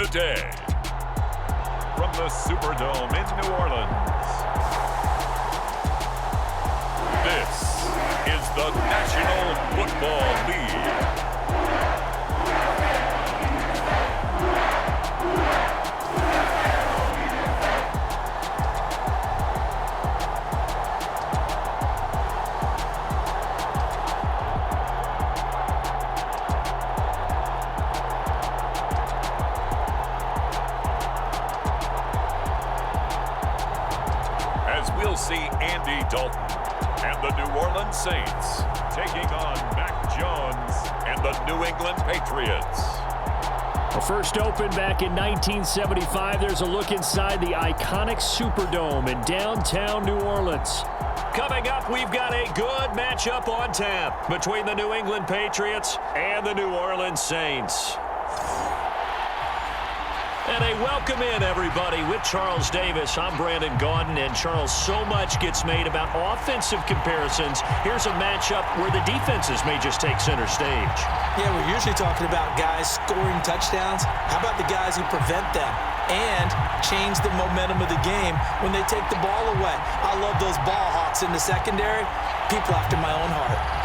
today. From the Superdome in New Orleans, this is the National Football League. We'll see Andy Dalton and the New Orleans Saints taking on Mac Jones and the New England Patriots. Well, first opened back in 1975, there's a look inside the iconic Superdome in downtown New Orleans. Coming up, we've got a good matchup on tap between the New England Patriots and the New Orleans Saints. And a welcome in, everybody, with Charles Davis. I'm Brandon Gaudin, and Charles, so much gets made about offensive comparisons. Here's a matchup where the defenses may just take center stage. Yeah, we're usually talking about guys scoring touchdowns. How about the guys who prevent them and change the momentum of the game when they take the ball away? I love those ball hawks in the secondary. People after my own heart.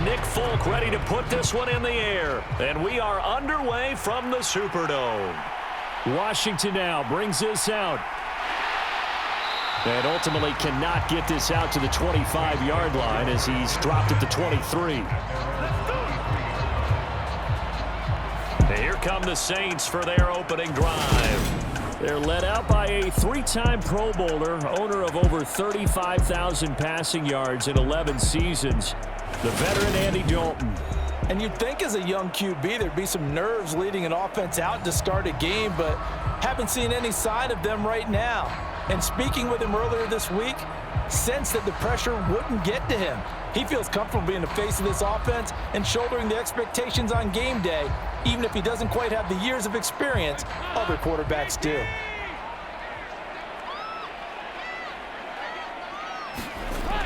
Nick Folk ready to put this one in the air. And we are underway from the Superdome. Washington now brings this out. And ultimately cannot get this out to the 25-yard line as he's dropped at the 23. And here come the Saints for their opening drive. They're led out by a three-time Pro Bowler, owner of over 35,000 passing yards in 11 seasons. The veteran Andy Dalton. And you'd think as a young QB there'd be some nerves leading an offense out to start a game, but haven't seen any sign of them right now. And speaking with him earlier this week, sensed that the pressure wouldn't get to him. He feels comfortable being the face of this offense and shouldering the expectations on game day, even if he doesn't quite have the years of experience other quarterbacks do.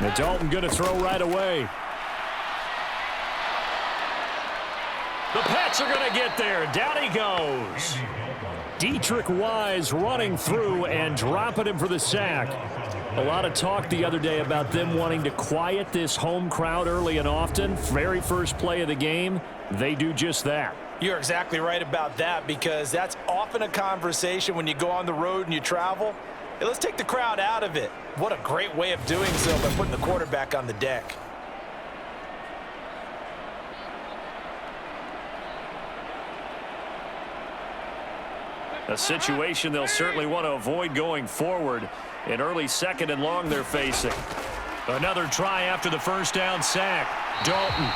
Now Dalton going to throw right away. The Pats are going to get there. Down he goes. Dietrich Wise running through and dropping him for the sack. A lot of talk the other day about them wanting to quiet this home crowd early and often. Very first play of the game, they do just that. You're exactly right about that, because that's often a conversation when you go on the road and you travel. Hey, let's take the crowd out of it. What a great way of doing so by putting the quarterback on the deck. A situation they'll certainly want to avoid going forward. An early second and long they're facing. Another try after the first down sack. Dalton.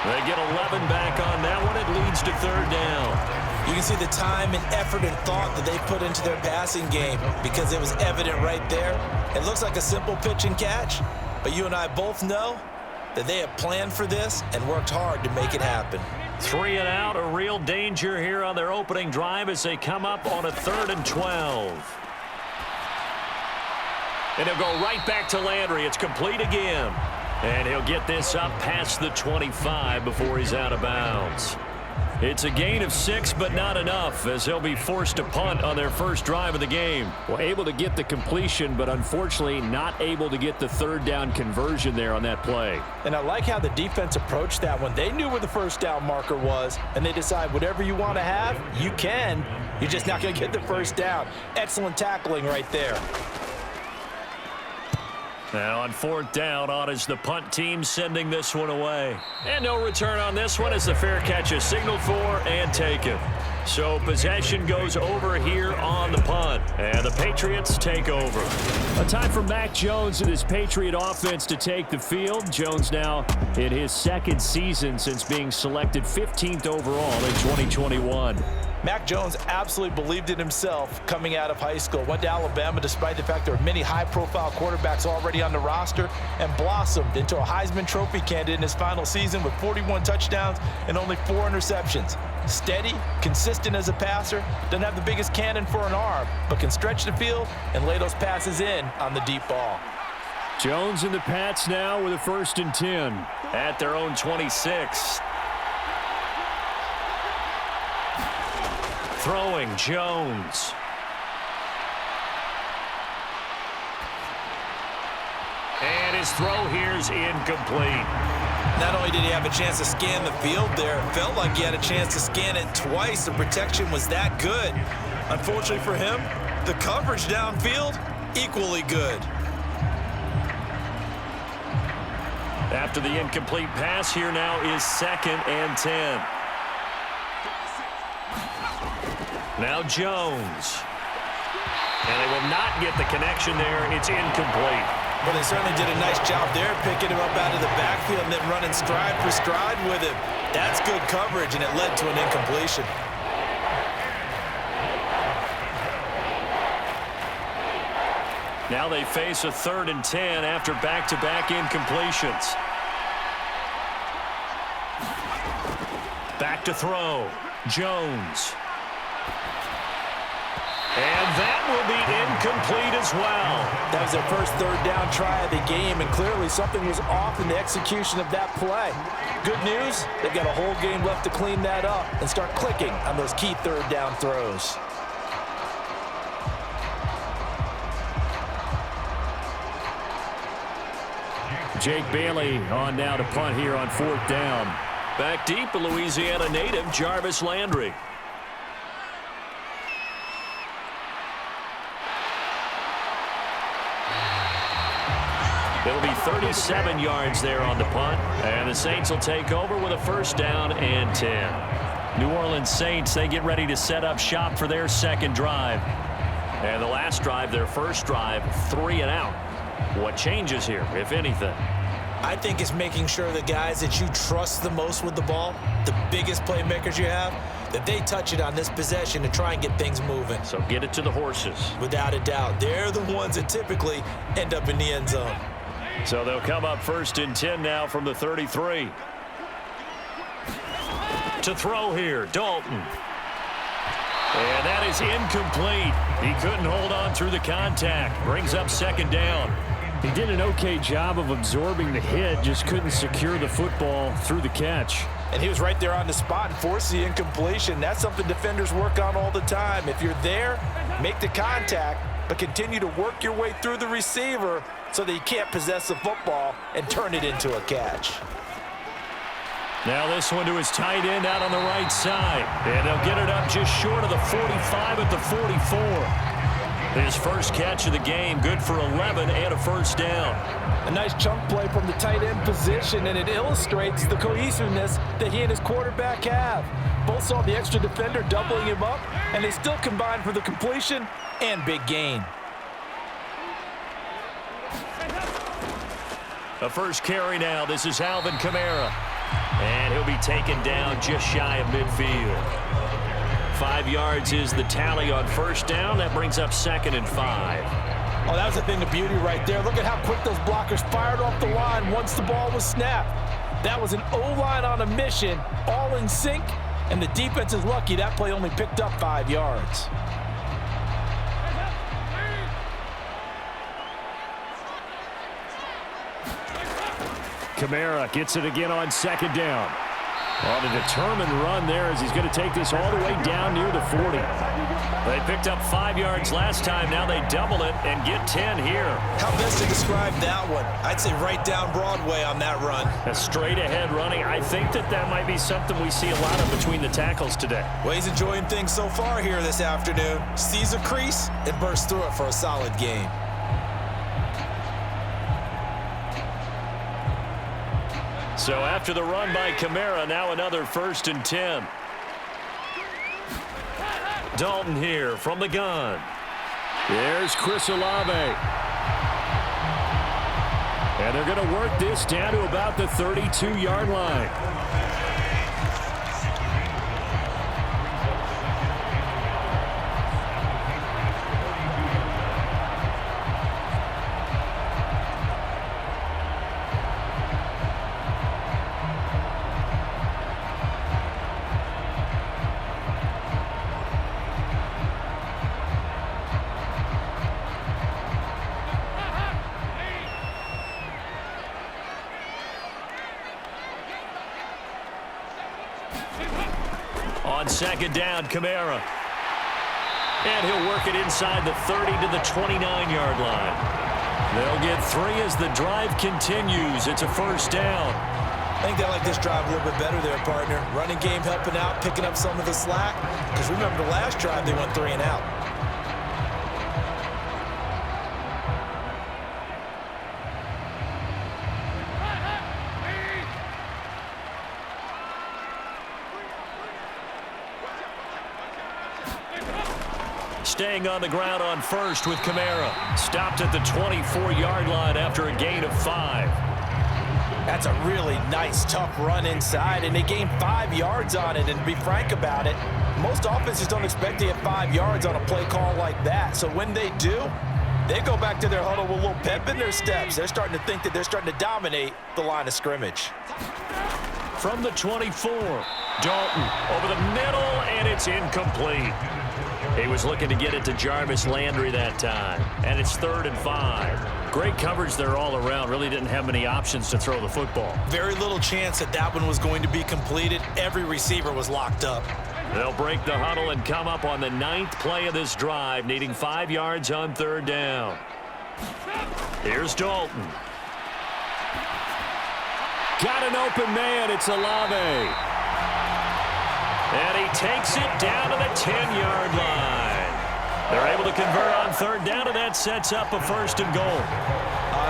They get 11 back on that one. It leads to third down. You can see the time and effort and thought that they put into their passing game, because it was evident right there. It looks like a simple pitch and catch, but you and I both know that they have planned for this and worked hard to make it happen. 3 and out, a real danger here on their opening drive as they come up on a 3rd and 12. And he'll go right back to Landry. It's complete again. And he'll get this up past the 25 before he's out of bounds. It's a gain of 6, but not enough, as they'll be forced to punt on their first drive of the game. Well, able to get the completion, but unfortunately not able to get the third down conversion there on that play. And I like how the defense approached that one. They knew where the first down marker was, and they decide whatever you want to have, you can. You're just not going to get the first down. Excellent tackling right there. Now on 4th down, on is the punt team sending this one away. And no return on this one as the fair catch is signaled for and taken. So possession goes over here on the punt. And the Patriots take over. A time for Mac Jones and his Patriot offense to take the field. Jones now in his 2nd season since being selected 15th overall in 2021. Mac Jones absolutely believed in himself coming out of high school. Went to Alabama despite the fact there were many high-profile quarterbacks already on the roster, and blossomed into a Heisman Trophy candidate in his final season with 41 touchdowns and only 4 interceptions. Steady, consistent as a passer, doesn't have the biggest cannon for an arm, but can stretch the field and lay those passes in on the deep ball. Jones and the Pats now with a 1st and 10 at their own 26. Throwing Jones. And his throw here's incomplete. Not only did he have a chance to scan the field there, it felt like he had a chance to scan it twice. The protection was that good. Unfortunately for him, the coverage downfield, equally good. After the incomplete pass, here now is 2nd and 10. Now Jones. And they will not get the connection there. It's incomplete. Well, they certainly did a nice job there, picking him up out of the backfield and then running stride for stride with him. That's good coverage, and it led to an incompletion. Now they face a 3rd and 10 after back-to-back incompletions. Back to throw. Jones. And that will be incomplete as well. That was their first 3rd down try of the game, and clearly something was off in the execution of that play. Good news, they've got a whole game left to clean that up and start clicking on those key 3rd down throws. Jake Bailey on now to punt here on 4th down. Back deep, a Louisiana native, Jarvis Landry. It'll be 37 yards there on the punt, and the Saints will take over with a 1st down and 10. New Orleans Saints, they get ready to set up shop for their 2nd drive. And the last drive, their 1st drive, 3 and out. What changes here, if anything? I think it's making sure the guys that you trust the most with the ball, the biggest playmakers you have, that they touch it on this possession to try and get things moving. So get it to the horses. Without a doubt. They're the ones that typically end up in the end zone. So they'll come up 1st and 10 now from the 33. To throw here, Dalton. And that is incomplete. He couldn't hold on through the contact. Brings up 2nd down. He did an okay job of absorbing the hit, just couldn't secure the football through the catch. And he was right there on the spot and forced the incompletion. That's something defenders work on all the time. If you're there, make the contact, but continue to work your way through the receiver so that you can't possess the football and turn it into a catch. Now this one to his tight end out on the right side. And they'll get it up just short of the 45 at the 44. His first catch of the game, good for 11 and a 1st down. A nice chunk play from the tight end position, and it illustrates the cohesiveness that he and his quarterback have. Both saw the extra defender doubling him up, and they still combined for the completion and big gain. A first carry now. This is Alvin Kamara. And he'll be taken down just shy of midfield. 5 yards is the tally on 1st down. That brings up 2nd and 5. Oh, that was a thing of beauty right there. Look at how quick those blockers fired off the line once the ball was snapped. That was an O-line on a mission, all in sync, and the defense is lucky that play only picked up 5 yards. Kamara gets it again on 2nd down. On a determined run there as he's going to take this all the way down near the 40. They picked up 5 yards last time. Now they double it and get 10 here. How best to describe that one? I'd say right down Broadway on that run. A straight ahead running. I think that might be something we see a lot of between the tackles today. Well, he's enjoying things so far here this afternoon. Sees a crease and bursts through it for a solid game. So after the run by Kamara, now another 1st and 10. Dalton here from the gun. There's Chris Olave. And they're going to work this down to about the 32-yard line. On second down, Kamara. And he'll work it inside the 30 to the 29-yard line. They'll get 3 as the drive continues. It's a first down. I think they like this drive a little bit better there, partner. Running game helping out, picking up some of the slack. Because remember the last drive, they went 3 and out. Staying on the ground on first with Kamara. Stopped at the 24-yard line after a gain of 5. That's a really nice, tough run inside, and they gained 5 yards on it. And to be frank about it, most offenses don't expect to get 5 yards on a play call like that. So when they do, they go back to their huddle with a little pep in their steps. They're starting to think that they're starting to dominate the line of scrimmage. From the 24, Dalton over the middle, and it's incomplete. He was looking to get it to Jarvis Landry that time, and it's 3rd and 5. Great coverage there all around. Really didn't have many options to throw the football. Very little chance that that one was going to be completed. Every receiver was locked up. They'll break the huddle and come up on the 9th play of this drive, needing 5 yards on 3rd down. Here's Dalton. Got an open man. It's Olave. And he takes it down to the 10-yard line. They're able to convert on 3rd down, and that sets up a 1st and goal.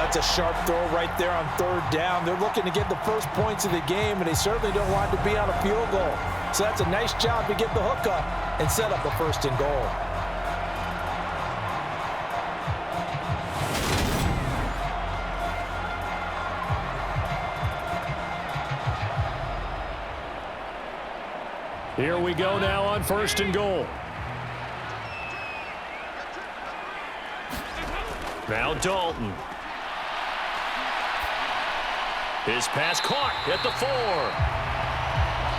That's a sharp throw right there on 3rd down. They're looking to get the first points of the game, and they certainly don't want to be on a field goal. So that's a nice job to get the hook up and set up a 1st and goal. Here we go now on 1st and goal. Now Dalton. His pass caught at the 4.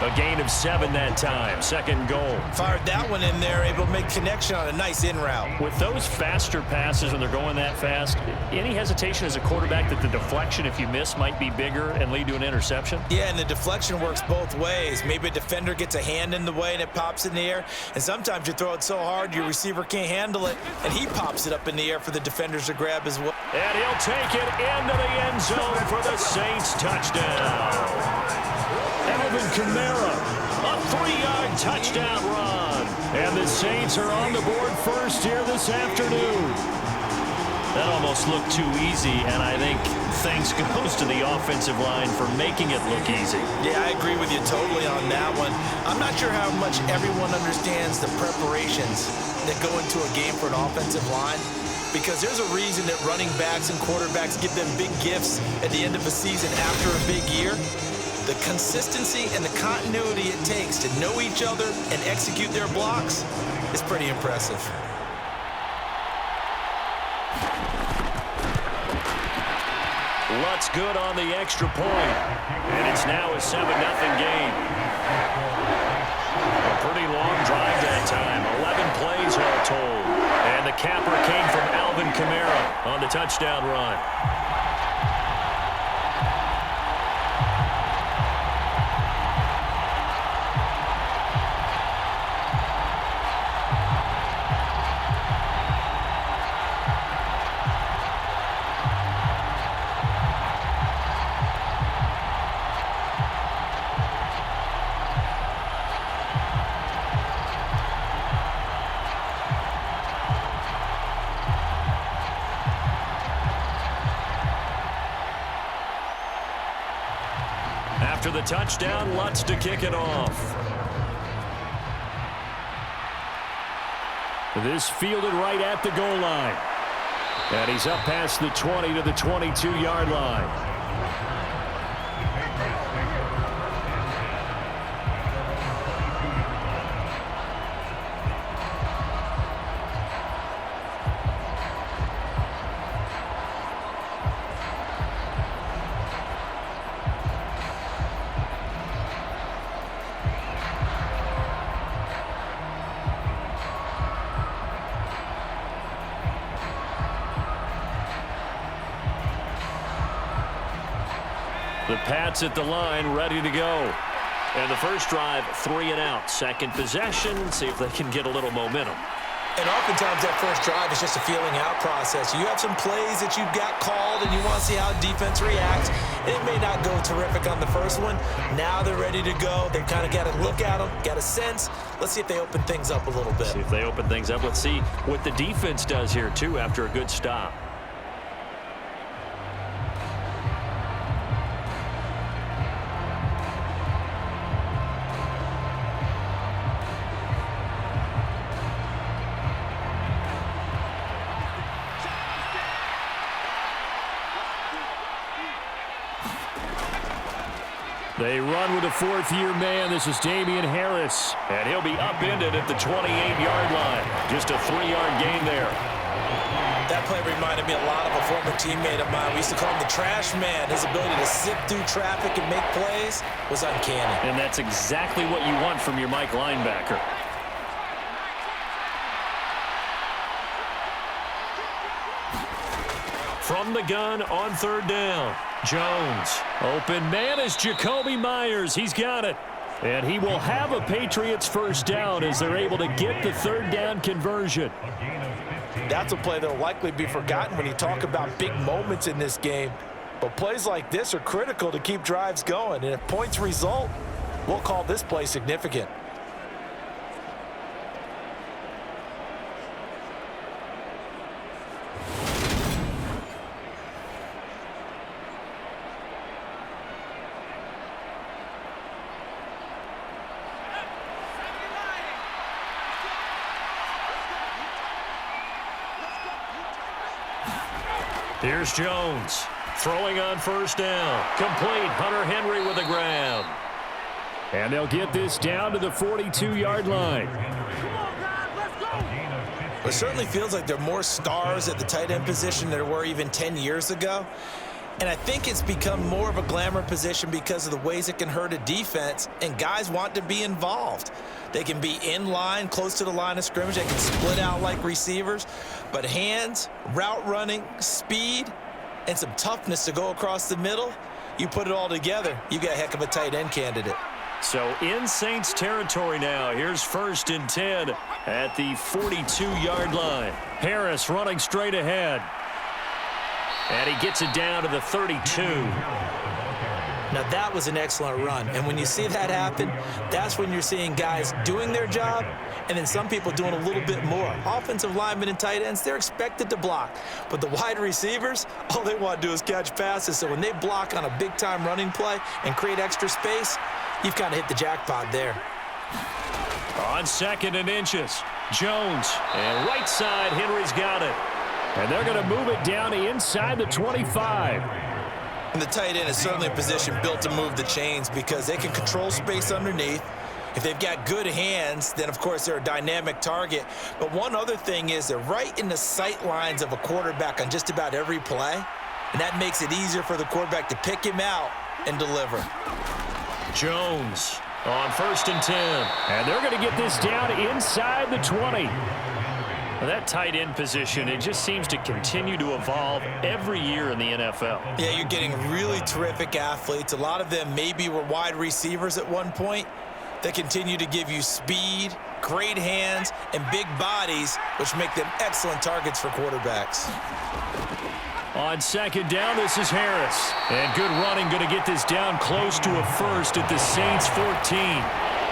A gain of 7 that time. 2nd goal. Fired that one in there, able to make connection on a nice in route. With those faster passes when they're going that fast, any hesitation as a quarterback that the deflection, if you miss, might be bigger and lead to an interception? Yeah, and the deflection works both ways. Maybe a defender gets a hand in the way and it pops in the air. And sometimes you throw it so hard your receiver can't handle it, and he pops it up in the air for the defenders to grab as well. And he'll take it into the end zone for the Saints touchdown. Alvin Kamara, a 3-yard touchdown run. And the Saints are on the board first here this afternoon. That almost looked too easy, and I think thanks goes to the offensive line for making it look easy. Yeah, I agree with you totally on that one. I'm not sure how much everyone understands the preparations that go into a game for an offensive line, because there's a reason that running backs and quarterbacks give them big gifts at the end of a season after a big year. The consistency and the continuity it takes to know each other and execute their blocks is pretty impressive. Lutz good on the extra point, and it's now a 7-0 game. A pretty long drive that time, 11 plays all told. And the capper came from Alvin Kamara on the touchdown run. After the touchdown, Lutz to kick it off. This fielded right at the goal line. And he's up past the 20 to the 22-yard line. The Pats at the line, ready to go. And the first drive, 3 and out. Second possession, see if they can get a little momentum. And oftentimes that first drive is just a feeling out process. You have some plays that you've got called and you want to see how defense reacts. It may not go terrific on the first one. Now they're ready to go. They've kind of got to look at them, got a sense. Let's see if they open things up a little bit. See if they open things up. Let's see what the defense does here, too, after a good stop. They run with a fourth-year man. This is Damian Harris. And he'll be upended at the 28-yard line. Just a 3-yard gain there. That play reminded me a lot of a former teammate of mine. We used to call him the trash man. His ability to sift through traffic and make plays was uncanny. And that's exactly what you want from your Mike linebacker. From the gun on third down. Jones. Open man is Jacoby Myers. He's got it. And he will have a Patriots first down as they're able to get the third down conversion. That's a play that will likely be forgotten when you talk about big moments in this game. But plays like this are critical to keep drives going. And if points result, we'll call this play significant. Here's Jones. Throwing on first down. Complete. Hunter Henry with the grab. And they'll get this down to the 42-yard line. It certainly feels like there are more stars at the tight end position than there were even 10 years ago. And I think it's become more of a glamour position because of the ways it can hurt a defense, and guys want to be involved. They can be in line, close to the line of scrimmage. They can split out like receivers. But hands, route running, speed, and some toughness to go across the middle, you put it all together, you got a heck of a tight end candidate. So in Saints territory now. Here's 1st and 10 at the 42-yard line. Harris running straight ahead. And he gets it down to the 32. Now, that was an excellent run. And when you see that happen, that's when you're seeing guys doing their job and then some people doing a little bit more. Offensive linemen and tight ends, they're expected to block. But the wide receivers, all they want to do is catch passes. So when they block on a big-time running play and create extra space, you've kind of hit the jackpot there. On 2nd and inches, Jones. And right side, Henry's got it. And they're going to move it down to inside the 25. And the tight end is certainly a position built to move the chains because they can control space underneath. If they've got good hands, then, of course, they're a dynamic target. But one other thing is they're right in the sight lines of a quarterback on just about every play. And that makes it easier for the quarterback to pick him out and deliver. Jones on 1st and 10. And they're going to get this down inside the 20. That tight end position, it just seems to continue to evolve every year in the NFL. Yeah, you're getting really terrific athletes. A lot of them maybe were wide receivers at one point. They continue to give you speed, great hands, and big bodies, which make them excellent targets for quarterbacks. On 2nd down, this is Harris. And good running, going to get this down close to a first at the Saints 14.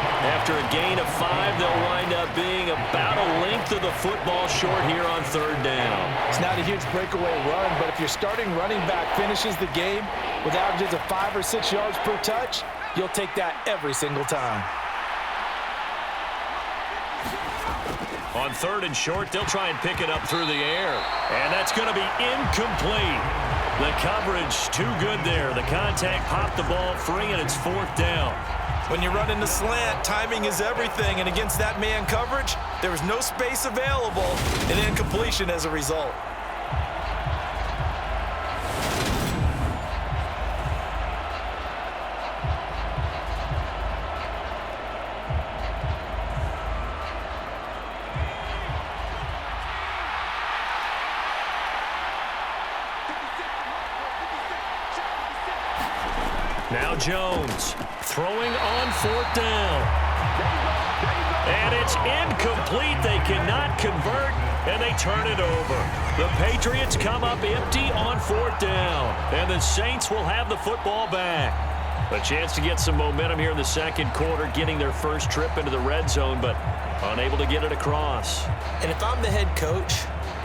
After a gain of 5, they'll wind up being about a length of the football short here on 3rd down. It's not a huge breakaway run, but if your starting running back finishes the game with averages of 5 or 6 yards per touch, you'll take that every single time. On 3rd and short, they'll try and pick it up through the air. And that's going to be incomplete. The coverage too good there. The contact popped the ball free, and it's 4th down. When you're running the slant, timing is everything, and against that man coverage, there was no space available, and incompletion as a result. Now Jones throwing on 4th down. And it's incomplete. They cannot convert, and they turn it over. The Patriots come up empty on 4th down, and the Saints will have the football back. A chance to get some momentum here in the second quarter, getting their first trip into the red zone, but unable to get it across. And if I'm the head coach,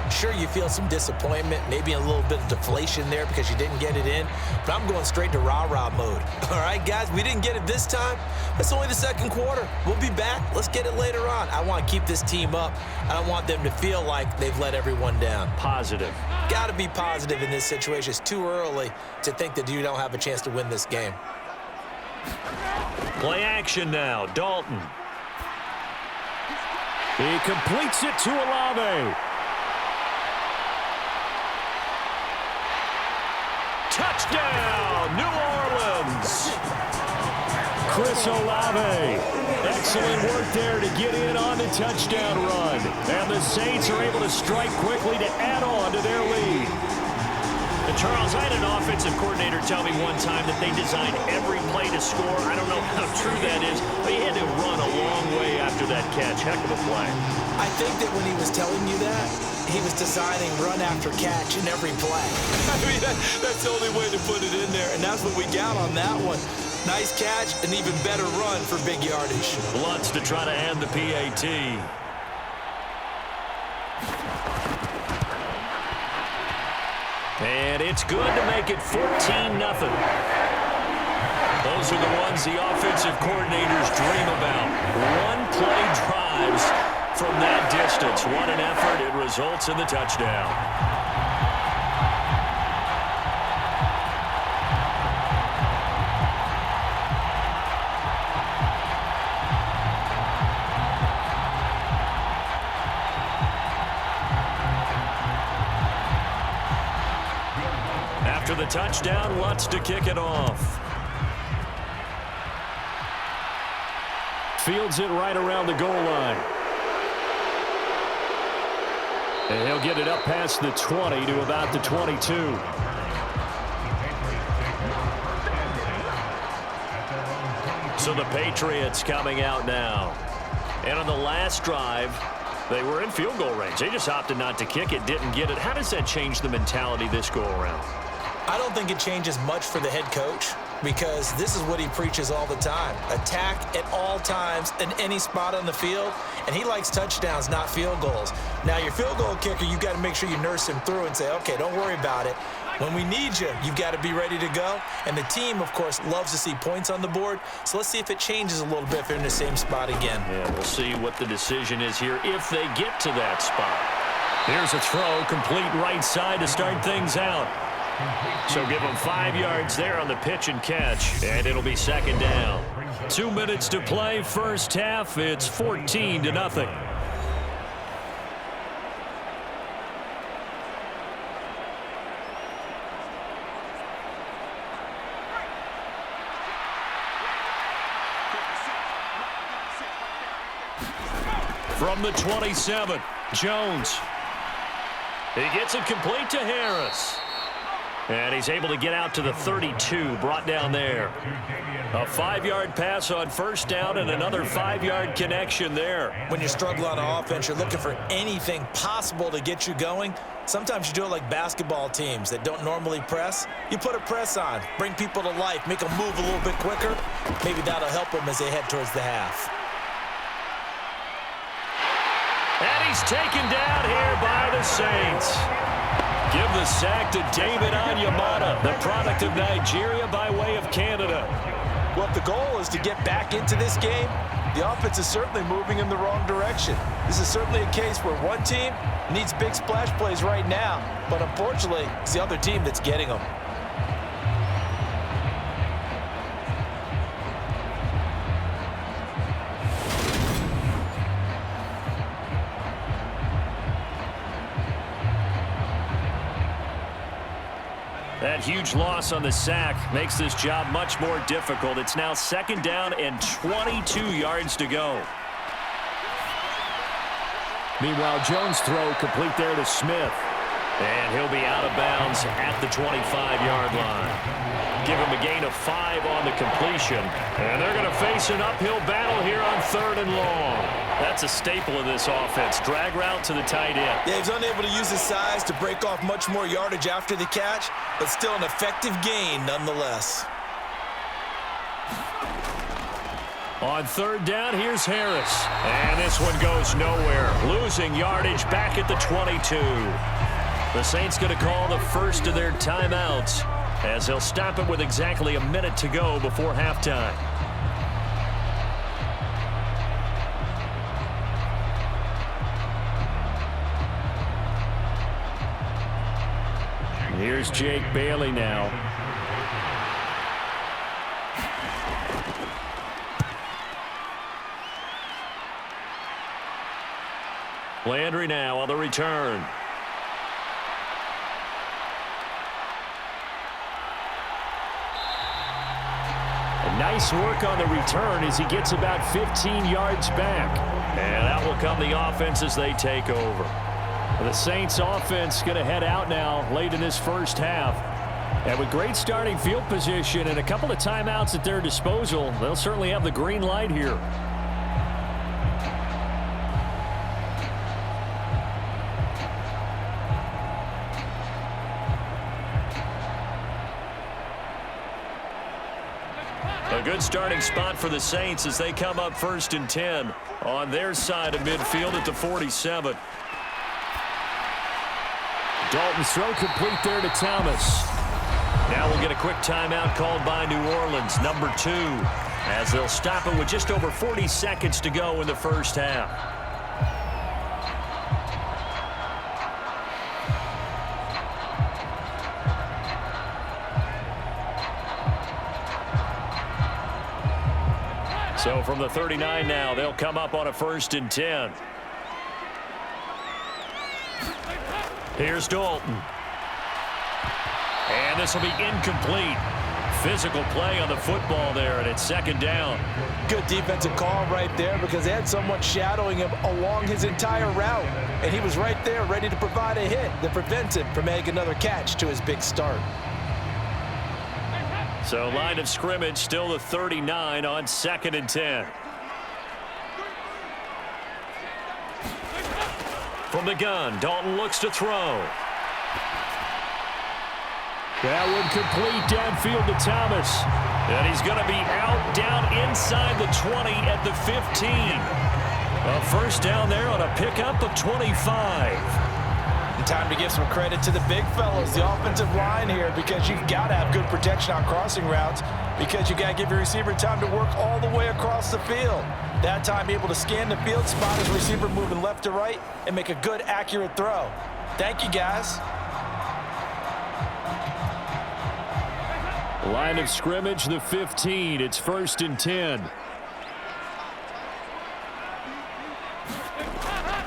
sure, you feel some disappointment, maybe a little bit of deflation there because you didn't get it in, but I'm going straight to rah-rah mode. All right, guys, we didn't get it this time. It's only the second quarter. We'll be back. Let's get it later on. I want to keep this team up. I don't want them to feel like they've let everyone down. Positive. Got to be positive in this situation. It's too early to think that you don't have a chance to win this game. Play action now. Dalton. He completes it to Olave. Touchdown, New Orleans. Chris Olave. Excellent work there to get in on the touchdown run. And the Saints are able to strike quickly to add on to their lead. And Charles, I had an offensive coordinator tell me one time that they designed every play to score. I don't know how true that is, but he had to run a long way after that catch. Heck of a play. I think that when he was telling you that, he was designing run after catch in every play. I mean, that's the only way to put it in there, and that's what we got on that one. Nice catch, an even better run for big yardage. Lutz to try to end the PAT. And it's good to make it 14-0. Those are the ones the offensive coordinators dream about. One-play drives from that distance. What an effort. It results in the touchdown. After the touchdown, Lutz to kick it off. Fields it right around the goal line. And he'll get it up past the 20 to about the 22. So the Patriots coming out now. And on the last drive, they were in field goal range. They just opted not to kick it, didn't get it. How does that change the mentality this go around? I don't think it changes much for the head coach because this is what he preaches all the time. Attack at all times in any spot on the field, and he likes touchdowns, not field goals. Now, your field goal kicker, you've got to make sure you nurse him through and say, okay, don't worry about it. When we need you, you've got to be ready to go. And the team, of course, loves to see points on the board. So let's see if it changes a little bit if they're in the same spot again. Yeah, we'll see what the decision is here if they get to that spot. Here's a throw, complete right side to start things out. So give them 5 yards there on the pitch and catch, and it'll be second down. 2 minutes to play, first half. It's 14-0. From the 27, Jones. He gets it complete to Harris. And he's able to get out to the 32, brought down there. A 5-yard pass on first down and another 5-yard connection there. When you struggle on offense, you're looking for anything possible to get you going. Sometimes you do it like basketball teams that don't normally press. You put a press on, bring people to life, make them move a little bit quicker. Maybe that'll help them as they head towards the half. And he's taken down here by the Saints. Give the sack to David Onyemata, the product of Nigeria by way of Canada. Well, if the goal is to get back into this game, the offense is certainly moving in the wrong direction. This is certainly a case where one team needs big splash plays right now, but unfortunately, it's the other team that's getting them. That huge loss on the sack makes this job much more difficult. It's now second down and 22 yards to go. Meanwhile, Jones' throw complete there to Smith. And he'll be out of bounds at the 25-yard line. Give him a gain of 5 on the completion. And they're going to face an uphill battle here on 3rd and long. That's a staple of this offense. Drag route to the tight end. Yeah, he's unable to use his size to break off much more yardage after the catch, but still an effective gain nonetheless. On 3rd down, here's Harris. And this one goes nowhere. Losing yardage back at the 22. The Saints going to call the first of their timeouts as they'll stop it with exactly a minute to go before halftime. Here's Jake Bailey now. Landry now on the return. Nice work on the return as he gets about 15 yards back. And out will come the offense as they take over. The Saints offense going to head out now late in this first half. And with great starting field position and a couple of timeouts at their disposal, they'll certainly have the green light here. A good starting spot for the Saints as they come up 1st and 10 on their side of midfield at the 47. Dalton's throw complete there to Thomas. Now we'll get a quick timeout called by New Orleans, number 2, as they'll stop it with just over 40 seconds to go in the first half. So from the 39 now, they'll come up on a 1st and 10. Here's Dalton. And this will be incomplete. Physical play on the football there, and it's 2nd down. Good defensive call right there because they had someone shadowing him along his entire route. And he was right there ready to provide a hit that prevents him from making another catch to his big start. So line of scrimmage still the 39 on 2nd and 10. From the gun, Dalton looks to throw. That one complete downfield to Thomas. And he's going to be out down inside the 20 at the 15. A 1st down there on a pickup of 25. Time to give some credit to the big fellas, the offensive line here, because you've got to have good protection on crossing routes because you got to give your receiver time to work all the way across the field. That time able to scan the field, spot his receiver moving left to right, and make a good, accurate throw. Thank you, guys. Line of scrimmage, the 15. It's 1st and 10.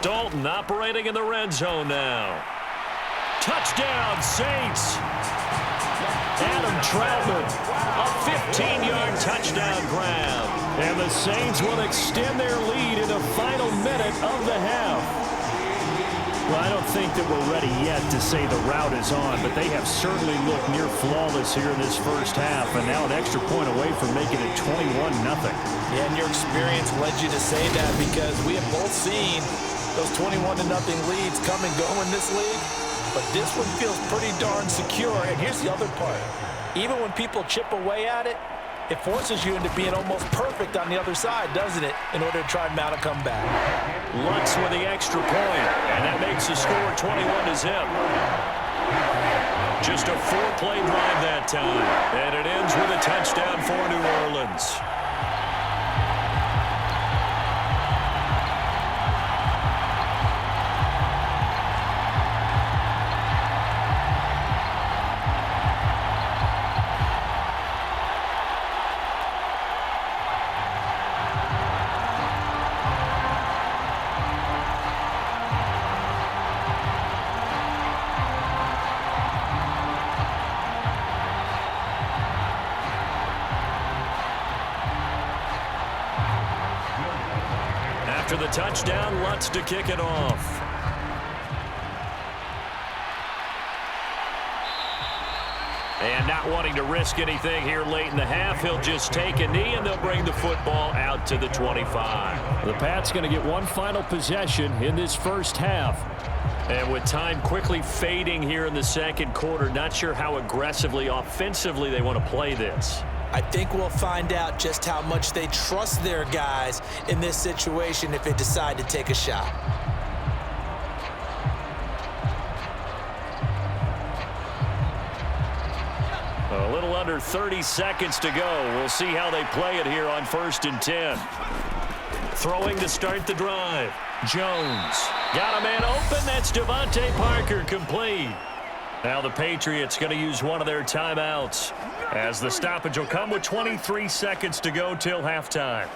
Dalton operating in the red zone now. Touchdown, Saints. Adam Troutman, a 15-yard touchdown grab. And the Saints will extend their lead in the final minute of the half. Well, I don't think that we're ready yet to say the route is on, but they have certainly looked near flawless here in this first half, and now an extra point away from making it 21-0. Yeah, and your experience led you to say that because we have both seen those 21-0 leads come and go in this league, but this one feels pretty darn secure. And here's the other part. Even when people chip away at it, it forces you into being almost perfect on the other side, doesn't it, in order to try and mount a comeback. Lutz with the extra point, and that makes the score 21-0. Just a 4-play drive that time, and it ends with a touchdown for New Orleans. After the touchdown, Lutz to kick it off. And not wanting to risk anything here late in the half, he'll just take a knee, and they'll bring the football out to the 25. The Pats going to get one final possession in this first half. And with time quickly fading here in the second quarter, not sure how aggressively, offensively they want to play this. I think we'll find out just how much they trust their guys in this situation if they decide to take a shot. A little under 30 seconds to go. We'll see how they play it here on 1st and 10. Throwing to start the drive. Jones. Got a man open. That's DeVante Parker, complete. Now the Patriots going to use one of their timeouts, as the stoppage will come with 23 seconds to go till halftime.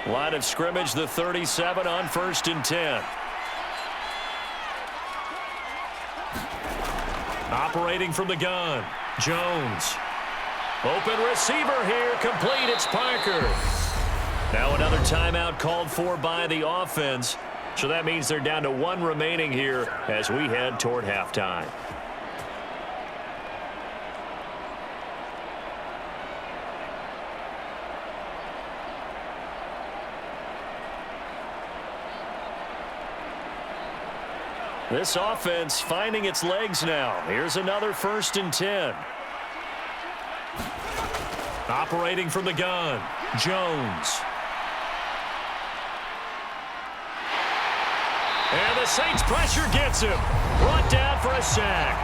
Line of scrimmage, the 37 on 1st and 10. Operating from the gun, Jones. Open receiver here, complete, it's Parker. Now another timeout called for by the offense. So that means they're down to one remaining here as we head toward halftime. This offense finding its legs now. Here's another 1st and 10. Operating from the gun, Jones. And the Saints pressure gets him. Brought down for a sack.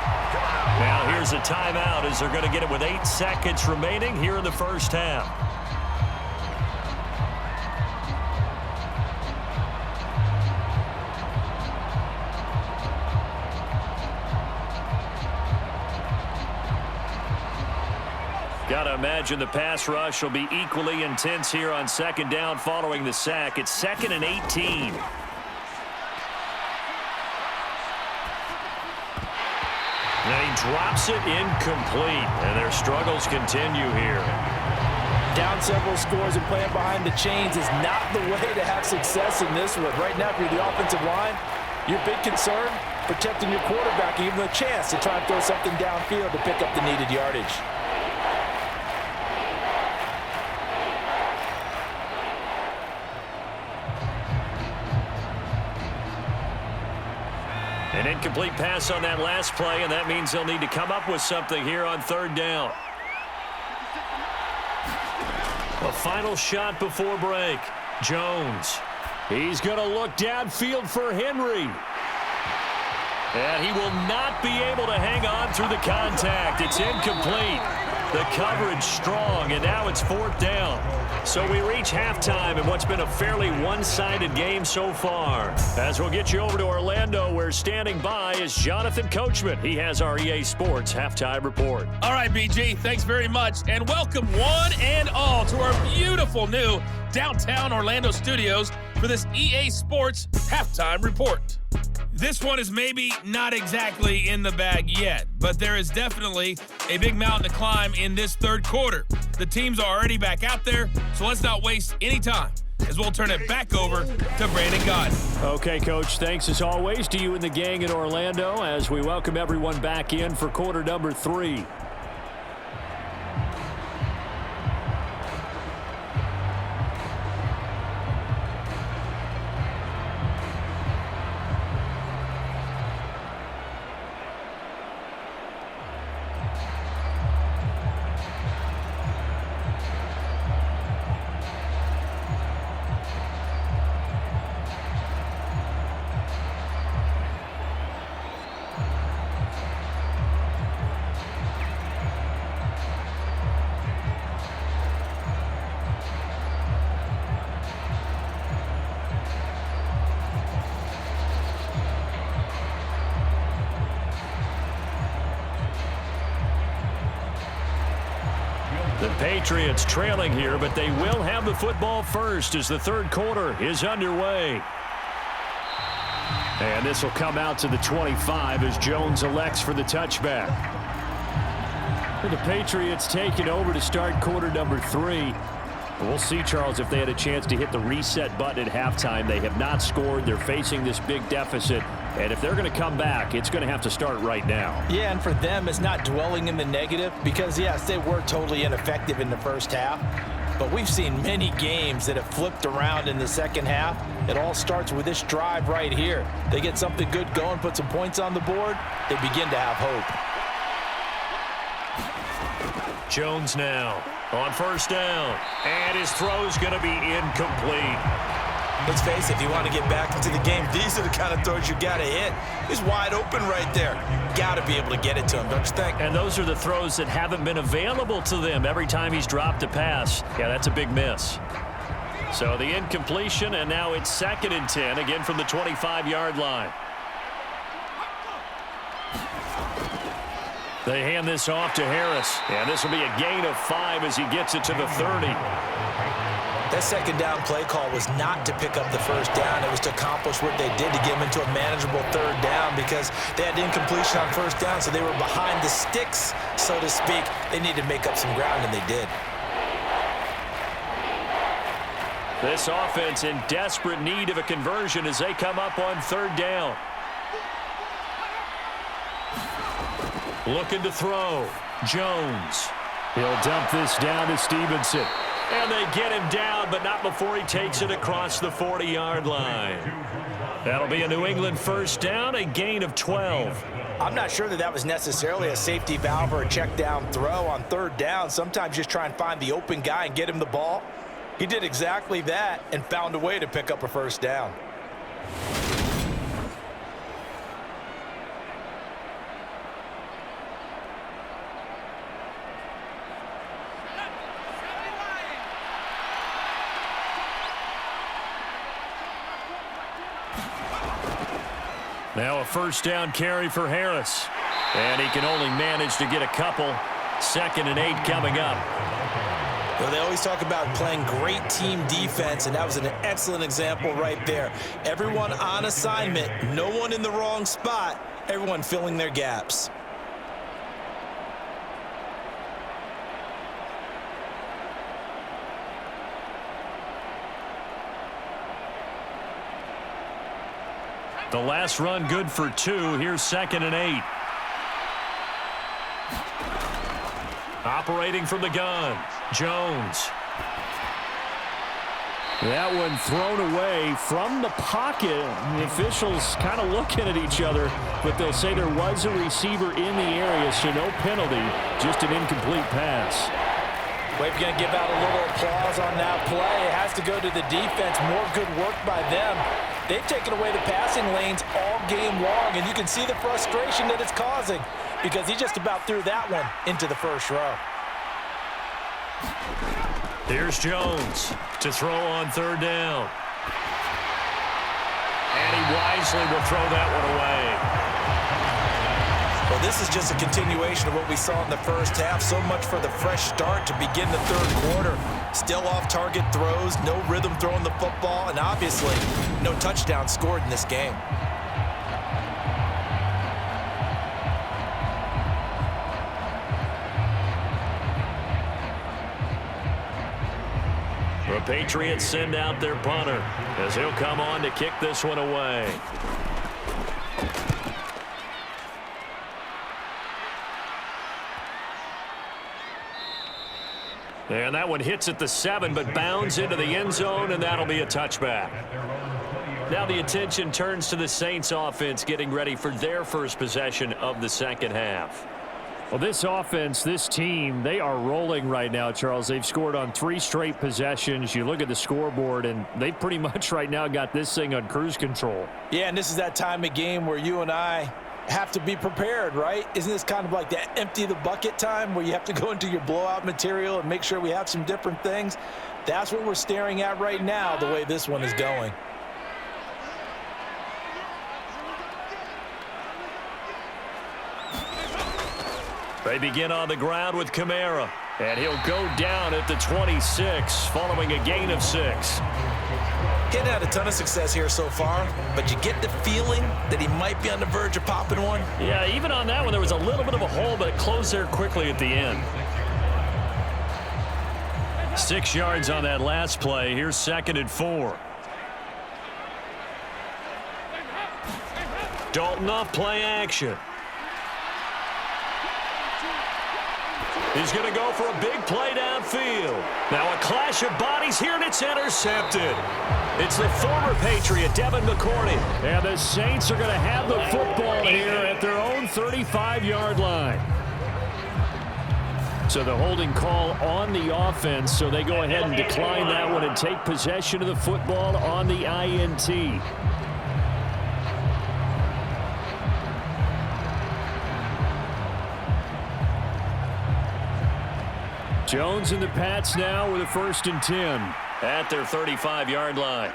Now here's a timeout as they're going to get it with 8 seconds remaining here in the first half. Got to imagine the pass rush will be equally intense here on 2nd down following the sack. It's 2nd and 18. And he drops it incomplete, and their struggles continue here. Down several scores and playing behind the chains is not the way to have success in this one. Right now, if you're the offensive line, your big concern, protecting your quarterback, and even a chance to try and throw something downfield to pick up the needed yardage. An incomplete pass on that last play, and that means they'll need to come up with something here on 3rd down. A final shot before break. Jones. He's going to look downfield for Henry. And he will not be able to hang on through the contact. It's incomplete. The coverage strong, and now it's 4th down. So we reach halftime in what's been a fairly one-sided game so far. As we'll get you over to Orlando, where standing by is Jonathan Coachman. He has our EA Sports halftime report. All right, BG, thanks very much. And welcome one and all to our beautiful new downtown Orlando studios for this EA Sports halftime report. This one is maybe not exactly in the bag yet, but there is definitely a big mountain to climb in this 3rd quarter. The teams are already back out there, so let's not waste any time as we'll turn it back over to Brandon Godden. Okay, Coach, thanks as always to you and the gang in Orlando as we welcome everyone back in for quarter number 3. The Patriots trailing here, but they will have the football first as the 3rd quarter is underway. And this will come out to the 25 as Jones elects for the touchback. The Patriots taking over to start quarter number 3. We'll see, Charles, if they had a chance to hit the reset button at halftime. They have not scored. They're facing this big deficit. And if they're going to come back, it's going to have to start right now. Yeah, and for them, it's not dwelling in the negative because, yes, they were totally ineffective in the first half. But we've seen many games that have flipped around in the second half. It all starts with this drive right here. They get something good going, put some points on the board, they begin to have hope. Jones now on first down. And his throw's going to be incomplete. Let's face it, if you want to get back into the game, these are the kind of throws you got to hit. He's wide open right there. Got to be able to get it to him, don't you think? And those are the throws that haven't been available to them every time he's dropped a pass. Yeah, that's a big miss. So the incompletion, and now it's 2nd and 10, again from the 25-yard line. They hand this off to Harris. And this will be a gain of 5 as he gets it to the 30. That second down play call was not to pick up the first down. It was to accomplish what they did to get them into a manageable third down because they had incompletion on first down, so they were behind the sticks, so to speak. They needed to make up some ground, and they did. This offense in desperate need of a conversion as they come up on third down. Looking to throw. Jones. He'll dump this down to Stevenson. And they get him down, but not before he takes it across the 40-yard line. That'll be a New England first down, a gain of 12. I'm not sure that was necessarily a safety valve or a check down throw on third down. Sometimes just try and find the open guy and get him the ball. He did exactly that and found a way to pick up a first down. Now a first down carry for Harris. And he can only manage to get a couple. 2nd and 8 coming up. Well, they always talk about playing great team defense, and that was an excellent example right there. Everyone on assignment, no one in the wrong spot, everyone filling their gaps. The last run good for 2. Here's 2nd and 8. Operating from the gun. Jones. That one thrown away from the pocket. The officials kind of looking at each other, but they'll say there was a receiver in the area, so no penalty, just an incomplete pass. We're going to give out a little applause on that play. It has to go to the defense. More good work by them. They've taken away the passing lanes all game long, and you can see the frustration that it's causing because he just about threw that one into the first row. Here's Jones to throw on third down. And he wisely will throw that one away. Well, this is just a continuation of what we saw in the first half. So much for the fresh start to begin the third quarter. Still off-target throws, no rhythm throwing the football, and obviously no touchdown scored in this game. The Patriots send out their punter as he'll come on to kick this one away. And that one hits at the 7, but bounds into the end zone, and that'll be a touchback. Now the attention turns to the Saints offense getting ready for their first possession of the second half. Well, this offense, this team, they are rolling right now, Charles. They've scored on 3 straight possessions. You look at the scoreboard, and they pretty much right now got this thing on cruise control. Yeah, and this is that time of game where you and I have to be prepared, right? Isn't this kind of like that empty the bucket time where you have to go into your blowout material and make sure we have some different things? That's what we're staring at right now, the way this one is going. They begin on the ground with Kamara, and he'll go down at the 26 following a gain of 6. He's had a ton of success here so far, but you get the feeling that he might be on the verge of popping one. Yeah, even on that one, there was a little bit of a hole, but it closed there quickly at the end. 6 yards on that last play. Here's 2nd and 4. Dalton off play action. He's going to go for a big play downfield. Now a clash of bodies here, and it's intercepted. It's the former Patriot, Devin McCourty. And the Saints are going to have the football here at their own 35-yard line. So the holding call on the offense, so they go ahead and decline that one and take possession of the football on the INT. Jones and the Pats now with a 1st and 10. At their 35-yard line.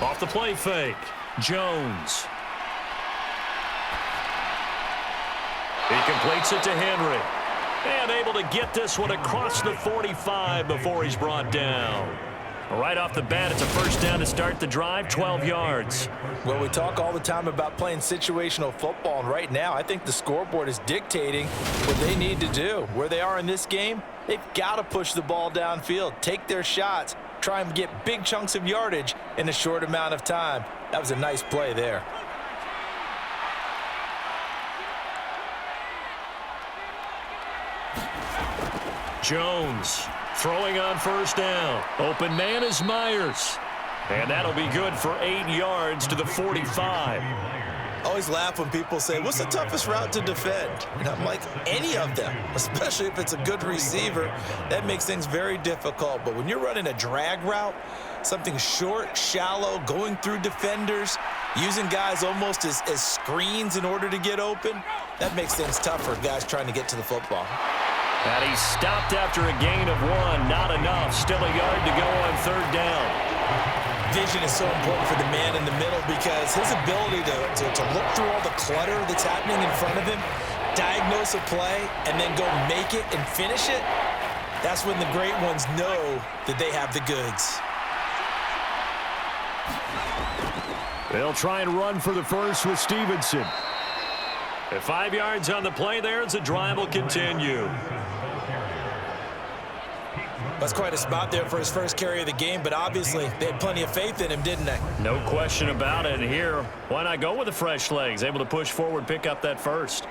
Off the play fake. Jones. He completes it to Henry. And able to get this one across the 45 before he's brought down. Right off the bat, it's a 1st down to start the drive, 12 yards. Well, we talk all the time about playing situational football, and right now I think the scoreboard is dictating what they need to do. Where they are in this game, they've got to push the ball downfield, take their shots, try and get big chunks of yardage in a short amount of time. That was a nice play there. Jones throwing on 1st down. Open man is Myers. And that'll be good for 8 yards to the 45. I always laugh when people say, what's the toughest route to defend? And I'm like, any of them, especially if it's a good receiver. That makes things very difficult. But when you're running a drag route, something short, shallow, going through defenders, using guys almost as screens in order to get open, that makes things tough for guys trying to get to the football. And he stopped after a gain of 1. Not enough. Still a yard to go on 3rd down. Vision is so important for the man in the middle because his ability to look through all the clutter that's happening in front of him, diagnose a play, and then go make it and finish it, that's when the great ones know that they have the goods. They'll try and run for the 1st with Stevenson. At 5 yards on the play there as the drive will continue. That's quite a spot there for his 1st carry of the game, but obviously they had plenty of faith in him, didn't they? No question about it. Here, why not go with the fresh legs? Able to push forward, pick up that 1st.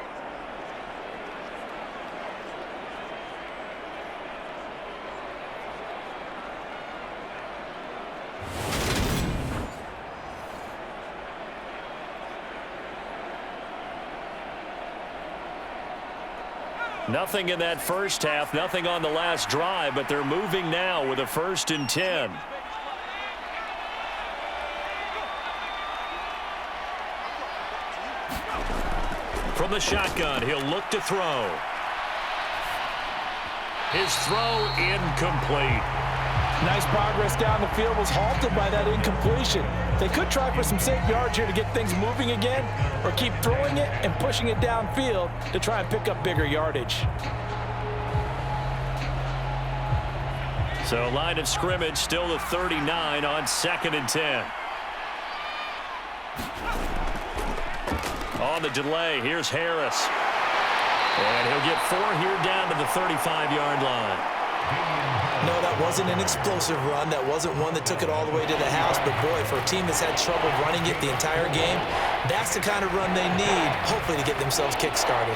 Nothing in that 1st half, nothing on the last drive, but they're moving now with a 1st and 10. From the shotgun, he'll look to throw. His throw incomplete. Nice progress down the field was halted by that incompletion. They could try for some safe yards here to get things moving again, or keep throwing it and pushing it downfield to try and pick up bigger yardage. So line of scrimmage still the 39 on 2nd and 10. On the delay, here's Harris. And he'll get 4 here down to the 35-yard line. No, that wasn't an explosive run. That wasn't one that took it all the way to the house. But, boy, for a team that's had trouble running it the entire game, that's the kind of run they need, hopefully, to get themselves kick-started.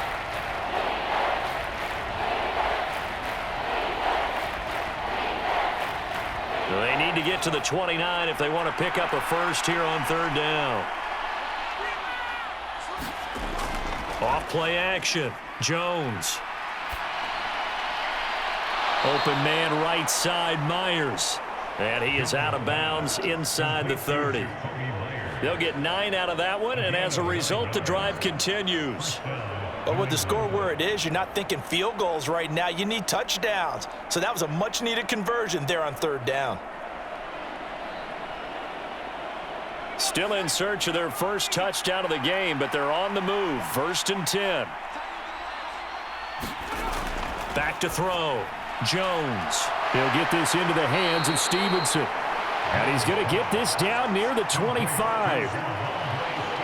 They need to get to the 29 if they want to pick up a 1st here on 3rd down. Off play action. Jones. Open man right side, Myers. And he is out of bounds inside the 30. They'll get 9 out of that one, and as a result, the drive continues. But with the score where it is, you're not thinking field goals right now. You need touchdowns. So that was a much-needed conversion there on 3rd down. Still in search of their 1st touchdown of the game, but they're on the move. 1st and 10. Back to throw. Jones. He'll get this into the hands of Stevenson. And he's going to get this down near the 25.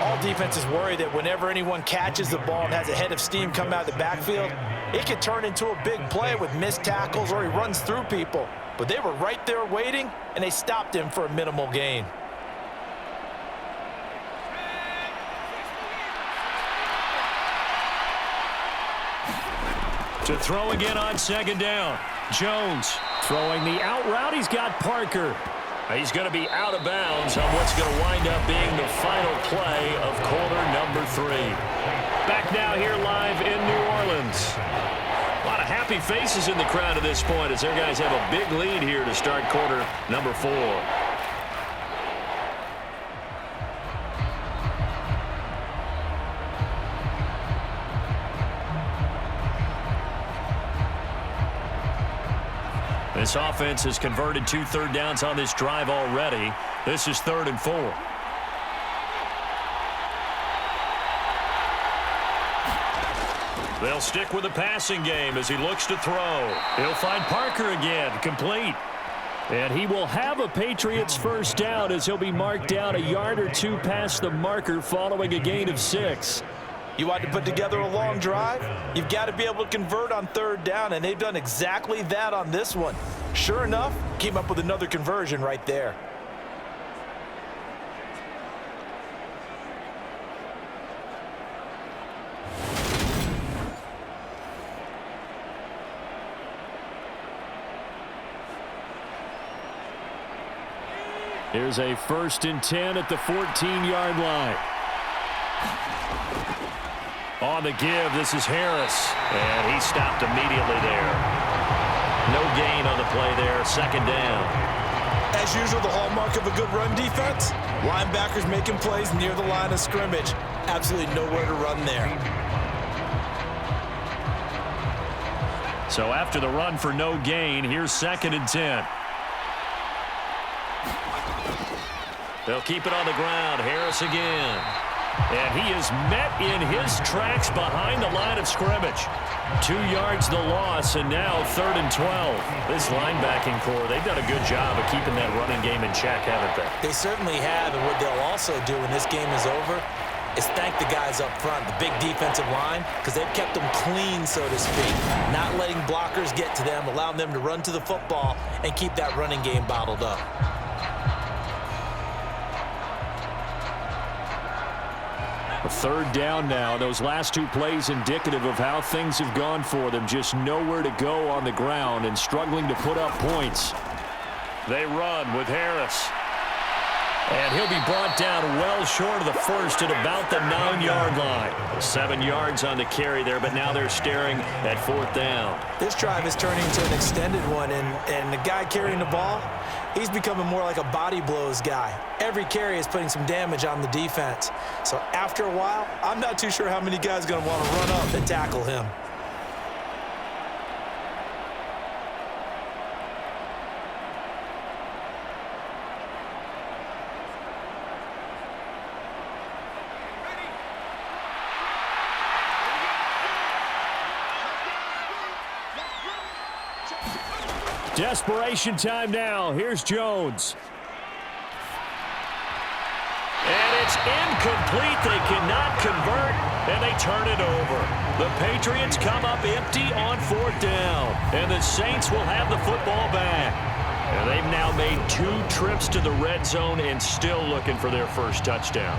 All defenses worry that whenever anyone catches the ball and has a head of steam come out of the backfield, It could turn into a big play with missed tackles or he runs through people. But they were right there waiting, and they stopped him for a minimal gain. To throw again on second down. Jones throwing the out route. He's got Parker. He's going to be out of bounds on what's going to wind up being the final play of quarter number 3. Back now here live in New Orleans. A lot of happy faces in the crowd at this point as their guys have a big lead here to start quarter number 4. This offense has converted 2 third downs on this drive already. This is 3rd and 4. They'll stick with the passing game as he looks to throw. He'll find Parker again, complete. And he will have a Patriots first down as he'll be marked down a yard or 2 past the marker following a gain of 6. You want to put together a long drive? You've got to be able to convert on 3rd down, and they've done exactly that on this one. Sure enough, came up with another conversion right there. Here's a 1st and 10 at the 14-yard line. On the give, this is Harris. And he stopped immediately there. No gain on the play there, 2nd down. As usual, the hallmark of a good run defense, linebackers making plays near the line of scrimmage. Absolutely nowhere to run there. So after the run for no gain, here's 2nd and 10. They'll keep it on the ground. Harris again. And he is met in his tracks behind the line of scrimmage. 2 yards the loss, and now 3rd and 12. This linebacking core, they've done a good job of keeping that running game in check, haven't they? They certainly have, and what they'll also do when this game is over is thank the guys up front, the big defensive line, because they've kept them clean, so to speak. Not letting blockers get to them, allowing them to run to the football and keep that running game bottled up. A 3rd down now. Those last 2 plays indicative of how things have gone for them. Just nowhere to go on the ground and struggling to put up points. They run with Harris. And he'll be brought down well short of the first at about the 9-yard line. 7 yards on the carry there, but now they're staring at 4th down. This drive is turning into an extended one, and the guy carrying the ball, he's becoming more like a body blows guy. Every carry is putting some damage on the defense. So after a while, I'm not too sure how many guys are going to want to run up and tackle him. Desperation time now. Here's Jones. And it's incomplete. They cannot convert, and they turn it over. The Patriots come up empty on 4th down, and the Saints will have the football back. And they've now made 2 trips to the red zone and still looking for their first touchdown.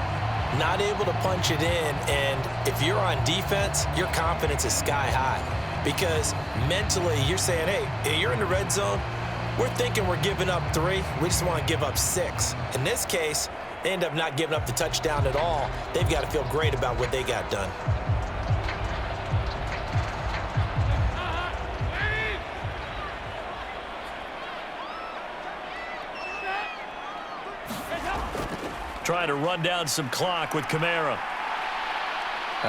Not able to punch it in, and if you're on defense, your confidence is sky high. Because mentally, you're saying, hey, you're in the red zone. We're thinking we're giving up 3. We just want to give up 6. In this case, they end up not giving up the touchdown at all. They've got to feel great about what they got done. Trying to run down some clock with Kamara.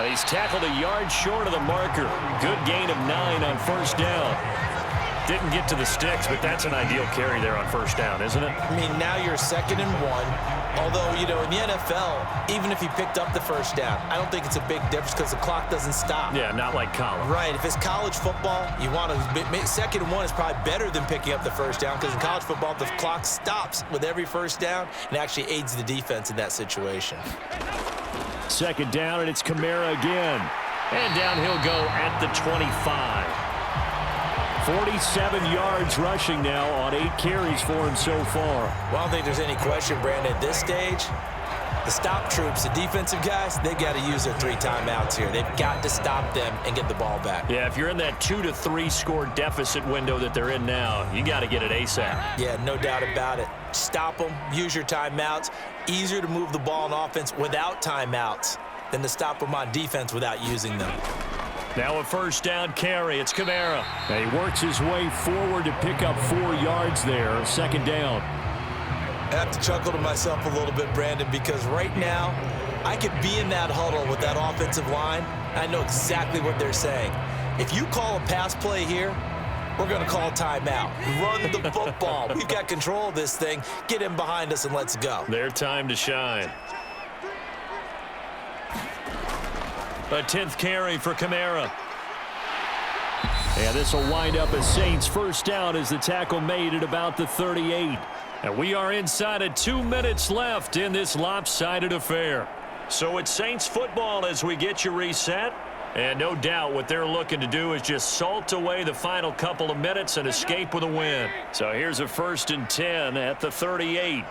He's tackled a yard short of the marker. Good gain of 9 on 1st down. Didn't get to the sticks, but that's an ideal carry there on 1st down, isn't it? I mean, now you're 2nd and 1. Although, you know, in the NFL, even if he picked up the 1st down, I don't think it's a big difference because the clock doesn't stop. Yeah, not like college. Right. If it's college football, you want to 2nd and 1 is probably better than picking up the 1st down because in college football, the clock stops with every 1st down and actually aids the defense in that situation. 2nd down, and it's Kamara again. And down he'll go at the 25. 47 yards rushing now on 8 carries for him so far. Well, I don't think there's any question, Brandon, at this stage. The stop troops, the defensive guys, they've got to use their 3 timeouts here. They've got to stop them and get the ball back. Yeah, if you're in that 2 to 3 score deficit window that they're in now, you got to get it ASAP. Yeah, no doubt about it. Stop them, use your timeouts. Easier to move the ball on offense without timeouts than to stop them on defense without using them. Now a first down carry. It's Kamara. And he works his way forward to pick up 4 yards there. Second down. I have to chuckle to myself a little bit, Brandon, because right now I could be in that huddle with that offensive line. I know exactly what they're saying. If you call a pass play here, we're going to call timeout. Run the football. We've got control of this thing. Get in behind us and let's go. Their time to shine. A 10th carry for Kamara. And this will wind up a Saints first down as the tackle made at about the 38. And we are inside of 2 minutes left in this lopsided affair. So it's Saints football as we get you reset. And no doubt what they're looking to do is just salt away the final couple of minutes and escape with a win. So here's a 1st and 10 at the 38.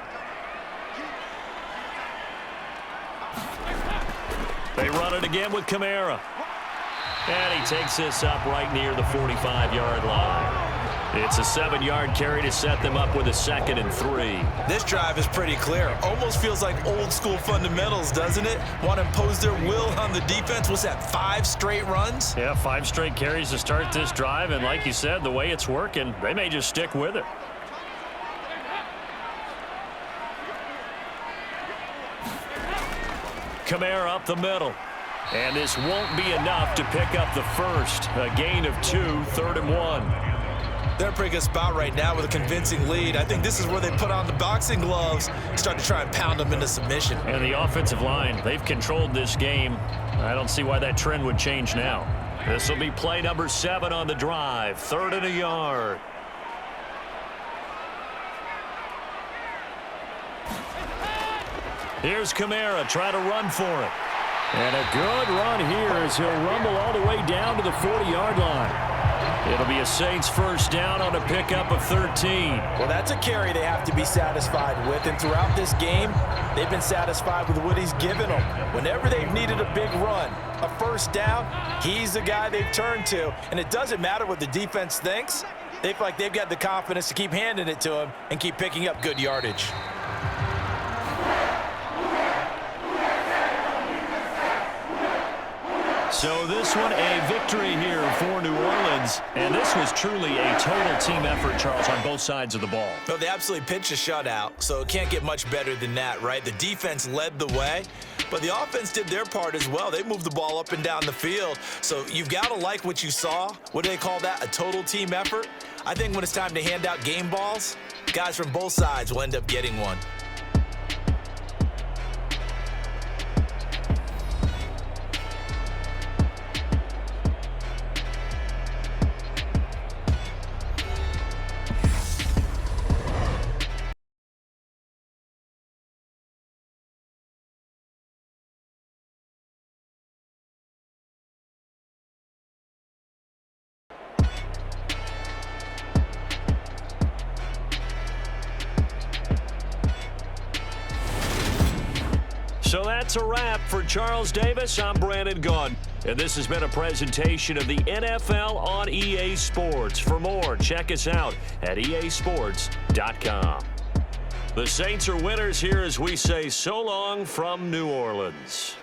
They run it again with Kamara. And he takes this up right near the 45-yard line. It's a 7-yard carry to set them up with a 2nd and 3. This drive is pretty clear. Almost feels like old school fundamentals, doesn't it? Want to impose their will on the defense. What's that, 5 straight runs? Yeah, 5 straight carries to start this drive. And like you said, the way it's working, they may just stick with it. Kamara up the middle. And this won't be enough to pick up the first. A gain of 2, 3rd and 1. They're in a pretty good spot right now with a convincing lead. I think this is where they put on the boxing gloves, start to try and pound them into submission. And the offensive line, they've controlled this game. I don't see why that trend would change now. This will be play number 7 on the drive. 3rd and a yard. Here's Kamara trying to run for it. And a good run here as he'll rumble all the way down to the 40-yard line. It'll be a Saints first down on a pickup of 13. Well, that's a carry they have to be satisfied with. And throughout this game, they've been satisfied with what he's given them. Whenever they've needed a big run, a first down, he's the guy they've turned to. And it doesn't matter what the defense thinks. They feel like they've got the confidence to keep handing it to him and keep picking up good yardage. So this one a victory here for New Orleans. And this was truly a total team effort, Charles, on both sides of the ball. Well, they absolutely pitched a shutout, so it can't get much better than that, right? The defense led the way, but the offense did their part as well. They moved the ball up and down the field. So you've got to like what you saw. What do they call that? A total team effort? I think when it's time to hand out game balls, guys from both sides will end up getting one. So that's a wrap for Charles Davis. I'm Brandon Gunn. And this has been a presentation of the NFL on EA Sports. For more, check us out at easports.com. The Saints are winners here as we say so long from New Orleans.